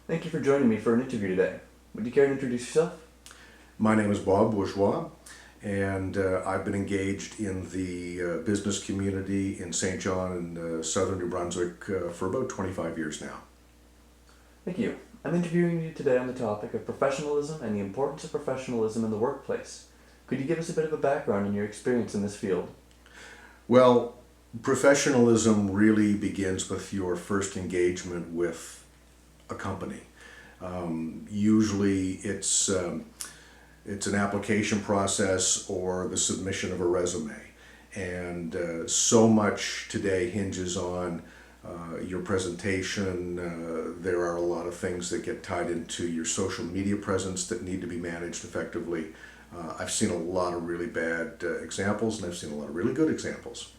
Thank you for joining me for an interview today. Would you care to introduce yourself? My name is Bob Bourgeois, and I've been engaged in the business community in St. John and southern New Brunswick for about 25 years now. Thank you. I'm interviewing you today on the topic of professionalism and the importance of professionalism in the workplace. Could you give us a bit of a background on your experience in this field? Well, professionalism really begins with your first engagement with a company. Usually it's an application process or the submission of a resume. And so much today hinges on your presentation. There are a lot of things that get tied into your social media presence that need to be managed effectively. I've seen a lot of really bad examples, and I've seen a lot of really good examples.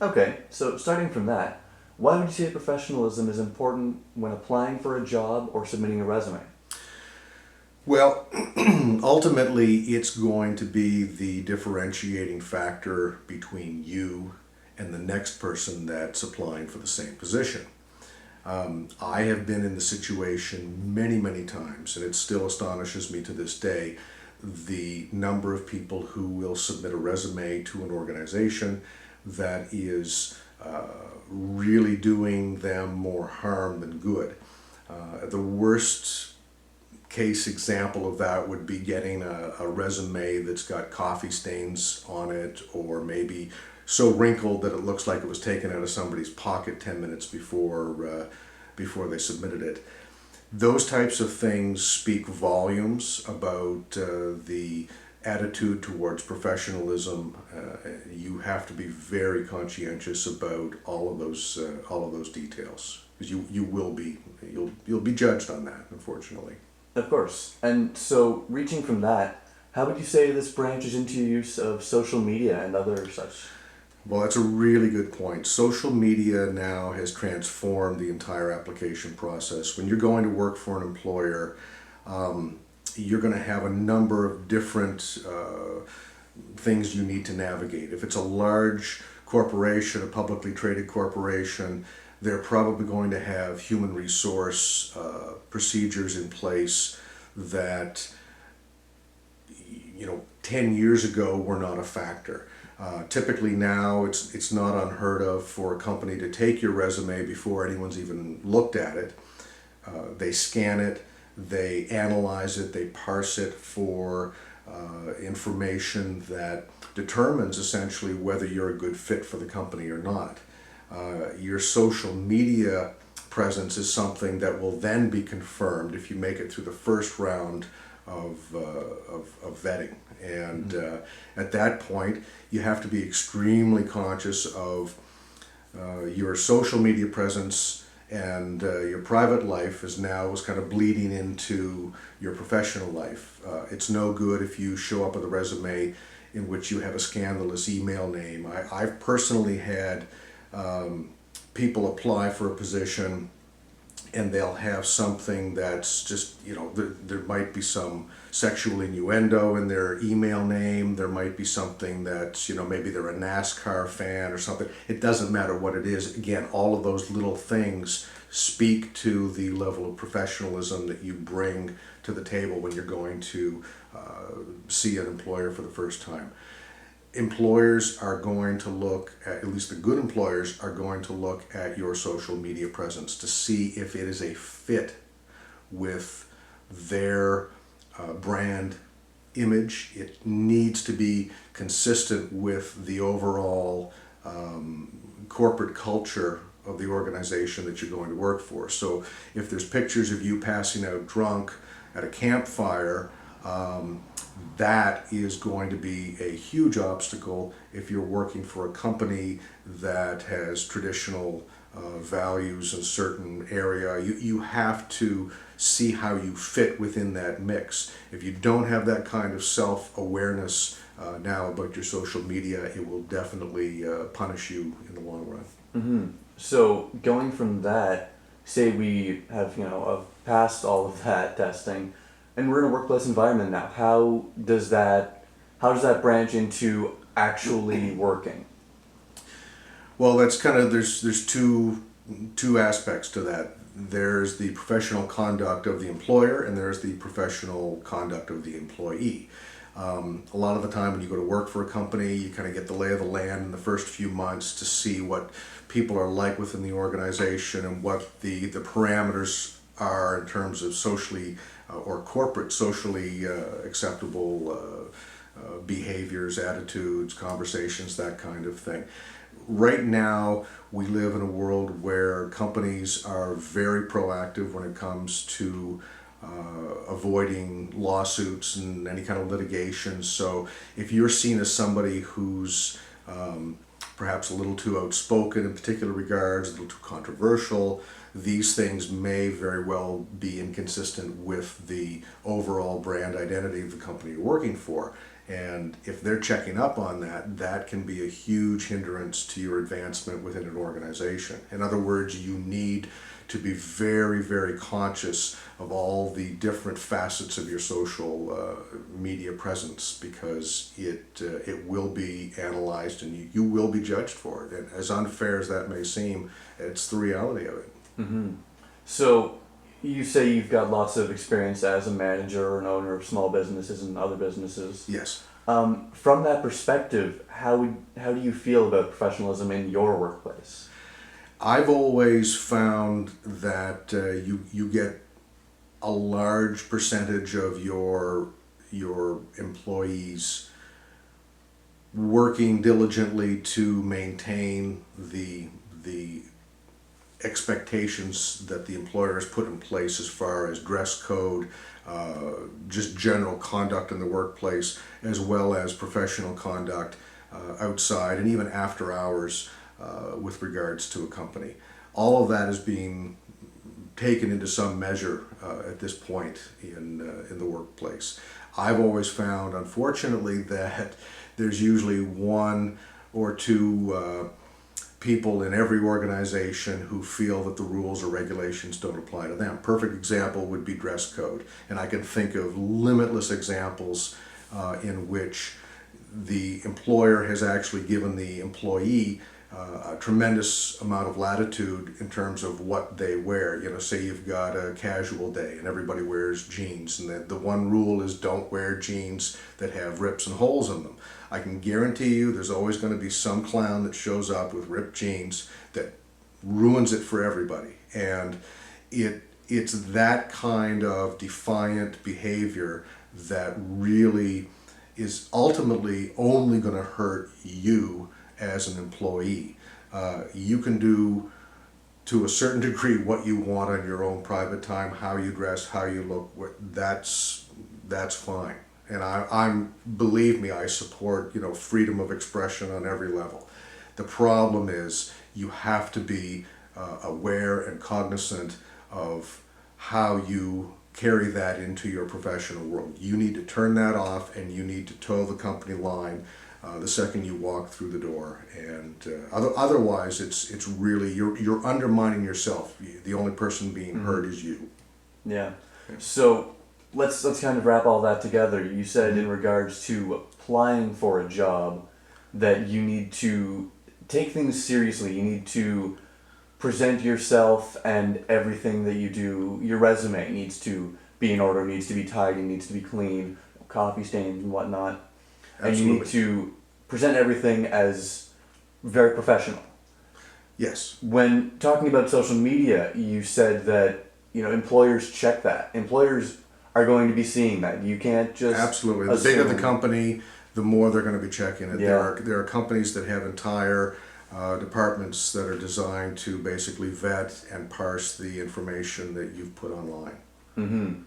Okay, so starting from that, why would you say professionalism is important when applying for a job or submitting a resume? Well, ultimately, it's going to be the differentiating factor between you and the next person that's applying for the same position. I have been in the situation many, many times, and it still astonishes me to this day, the number of people who will submit a resume to an organization that is really doing them more harm than good. The worst case example of that would be getting a resume that's got coffee stains on it, or maybe so wrinkled that it looks like it was taken out of somebody's pocket 10 minutes before they submitted it. Those types of things speak volumes about the attitude towards professionalism. You have to be very conscientious about all of those details, because you'll be judged on that, unfortunately. Of course. And so, reaching from that, how would you say this branches into your use of social media and other such? Well, that's a really good point. Social media now has transformed the entire application process. When you're going to work for an employer, you're going to have a number of different things you need to navigate. If it's a large corporation, a publicly traded corporation, they're probably going to have human resource procedures in place that 10 years ago were not a factor. Typically now it's not unheard of for a company to take your resume before anyone's even looked at it. They scan it, they analyze it, they parse it for information that determines essentially whether you're a good fit for the company or not. Your social media presence is something that will then be confirmed if you make it through the first round of vetting. And at that point, you have to be extremely conscious of your social media presence, and your private life is kind of bleeding into your professional life. It's no good if you show up with a resume in which you have a scandalous email name. I've personally had people apply for a position, and they'll have something that's just, there might be some sexual innuendo in their email name. There might be something that's, maybe they're a NASCAR fan or something. It doesn't matter what it is. Again, all of those little things speak to the level of professionalism that you bring to the table when you're going to see an employer for the first time. Employers are going to look at least the good employers are going to look at your social media presence to see if it is a fit with their brand image. It needs to be consistent with the overall corporate culture of the organization that you're going to work for. So if there's pictures of you passing out drunk at a campfire, that is going to be a huge obstacle if you're working for a company that has traditional values in a certain area. You have to see how you fit within that mix. If you don't have that kind of self-awareness now about your social media, it will definitely punish you in the long run. Mm-hmm. So, going from that, say we have, passed all of that testing, and we're in a workplace environment now. How does that branch into actually working? Well, that's kind of there's two two aspects to that. There's the professional conduct of the employer, and there's the professional conduct of the employee. A lot of the time when you go to work for a company, you kind of get the lay of the land in the first few months to see what people are like within the organization and what the parameters are in terms of socially or corporate socially acceptable behaviors, attitudes, conversations, that kind of thing. Right now, we live in a world where companies are very proactive when it comes to avoiding lawsuits and any kind of litigation. So if you're seen as somebody who's perhaps a little too outspoken in particular regards, a little too controversial, these things may very well be inconsistent with the overall brand identity of the company you're working for. And if they're checking up on that, that can be a huge hindrance to your advancement within an organization. In other words, you need to be very, very conscious of all the different facets of your social media presence, because it will be analyzed and you will be judged for it. And as unfair as that may seem, it's the reality of it. Mm-hmm. So you say you've got lots of experience as a manager or an owner of small businesses and other businesses. Yes. From that perspective, how do you feel about professionalism in your workplace? I've always found that you get a large percentage of your employees working diligently to maintain the expectations that the employer has put in place as far as dress code, just general conduct in the workplace, as well as professional conduct outside and even after hours with regards to a company. All of that is being taken into some measure at this point in the workplace. I've always found, unfortunately, that there's usually one or two people in every organization who feel that the rules or regulations don't apply to them. Perfect example would be dress code. And I can think of limitless examples in which the employer has actually given the employee a tremendous amount of latitude in terms of what they wear. You know, say you've got a casual day and everybody wears jeans, and the one rule is don't wear jeans that have rips and holes in them. I can guarantee you there's always going to be some clown that shows up with ripped jeans that ruins it for everybody. And it's that kind of defiant behavior that really is ultimately only going to hurt you as an employee. You can do to a certain degree what you want on your own private time, how you dress, how you look. That's fine. And I'm believe me, I support freedom of expression on every level. The problem is you have to be aware and cognizant of how you carry that into your professional world. You need to turn that off, and you need to toe the company line the second you walk through the door. And otherwise, it's really you're undermining yourself. The only person being hurt is you. Yeah. So let's kind of wrap all that together. You said in regards to applying for a job that you need to take things seriously. You need to present yourself, and everything that you do, your resume needs to be in order, needs to be tidy, needs to be clean, coffee stains and whatnot. Absolutely. And you need to present everything as very professional. Yes. When talking about social media, you said that employers check that. Employers are going to be seeing that. You can't just Absolutely. The assume. bigger the company, the more they're going to be checking it. Yeah. There are companies that have entire departments that are designed to basically vet and parse the information that you've put online. Mm-hmm.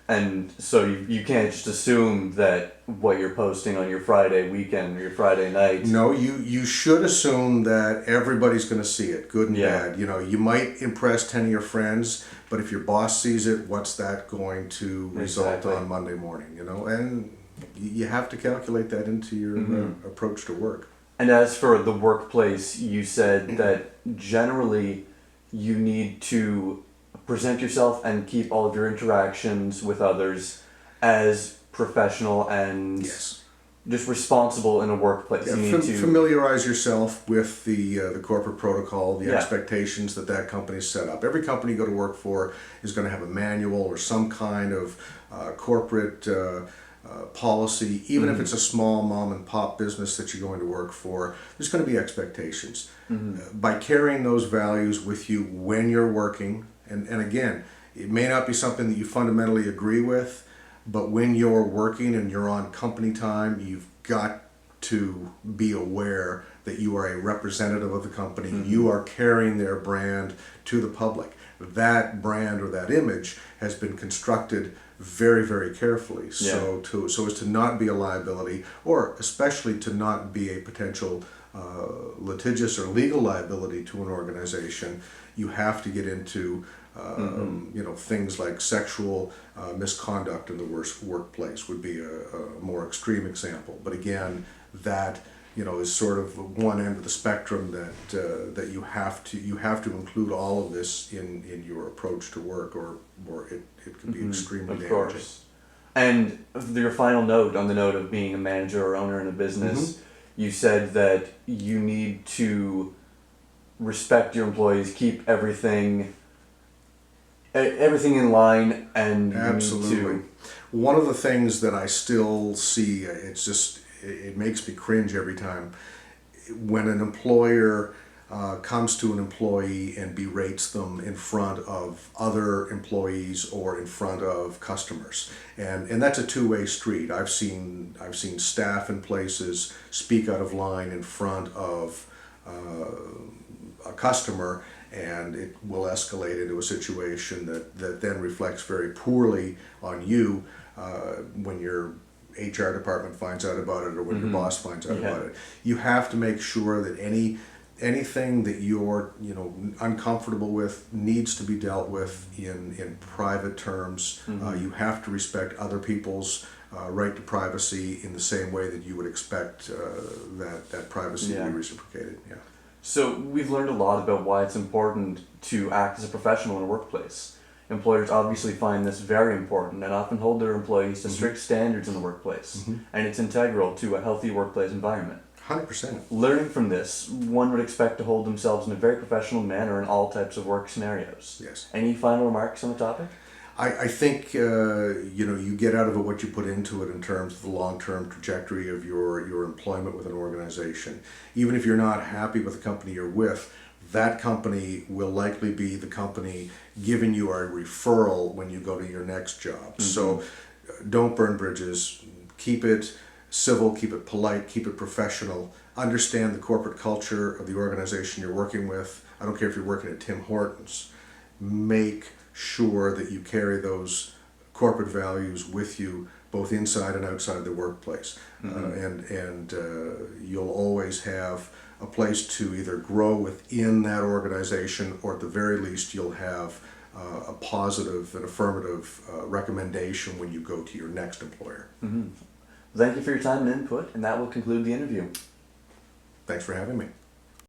And so you can't just assume that what you're posting on your Friday weekend or your Friday night. No, you should assume that everybody's going to see it, good and Yeah. bad. You might impress 10 of your friends, but if your boss sees it, what's that going to result Exactly. on Monday morning? And you have to calculate that into your approach to work. And as for the workplace, you said that generally you need to present yourself and keep all of your interactions with others as professional and Yes. just responsible in a workplace. Yeah, You need to familiarize yourself with the corporate protocol, the Yeah. expectations that company's set up. Every company you go to work for is going to have a manual or some kind of corporate policy. Even if it's a small mom and pop business that you're going to work for, there's going to be expectations. By carrying those values with you when you're working, and again, it may not be something that you fundamentally agree with, but when you're working and you're on company time, you've got to be aware that you are a representative of the company. You are carrying their brand to the public. That brand or that image has been constructed very, very carefully, so as to not be a liability, or especially to not be a potential litigious or legal liability to an organization. You have to get into things like sexual misconduct in the workplace would be a more extreme example. But again, that is sort of one end of the spectrum that you have to include all of this in your approach to work, or it can be extremely damaging. Of course. And your final note, on the note of being a manager or owner in a business, you said that you need to respect your employees, keep everything in line, and absolutely. One of the things that I still see, it makes me cringe every time when an employer comes to an employee and berates them in front of other employees or in front of customers, and that's a two-way street. I've seen staff in places speak out of line in front of a customer, and it will escalate into a situation that then reflects very poorly on you when your HR department finds out about it, or when your boss finds out about it. You have to make sure that anything that you're uncomfortable with needs to be dealt with in private terms. You have to respect other people's right to privacy in the same way that you would expect that privacy to be reciprocated. Yeah. So we've learned a lot about why it's important to act as a professional in a workplace. Employers obviously find this very important and often hold their employees to strict standards in the workplace, and it's integral to a healthy workplace environment. 100%. Learning from this, one would expect to hold themselves in a very professional manner in all types of work scenarios. Yes. Any final remarks on the topic? I think you get out of it what you put into it in terms of the long-term trajectory of your employment with an organization. Even if you're not happy with the company you're with, that company will likely be the company giving you a referral when you go to your next job. So don't burn bridges. Keep it civil, keep it polite, keep it professional. Understand the corporate culture of the organization you're working with. I don't care if you're working at Tim Hortons. Make sure that you carry those corporate values with you both inside and outside the workplace. And you'll always have a place to either grow within that organization, or at the very least you'll have a positive and affirmative recommendation when you go to your next employer. Thank you for your time and input, and that will conclude the interview. Thanks for having me.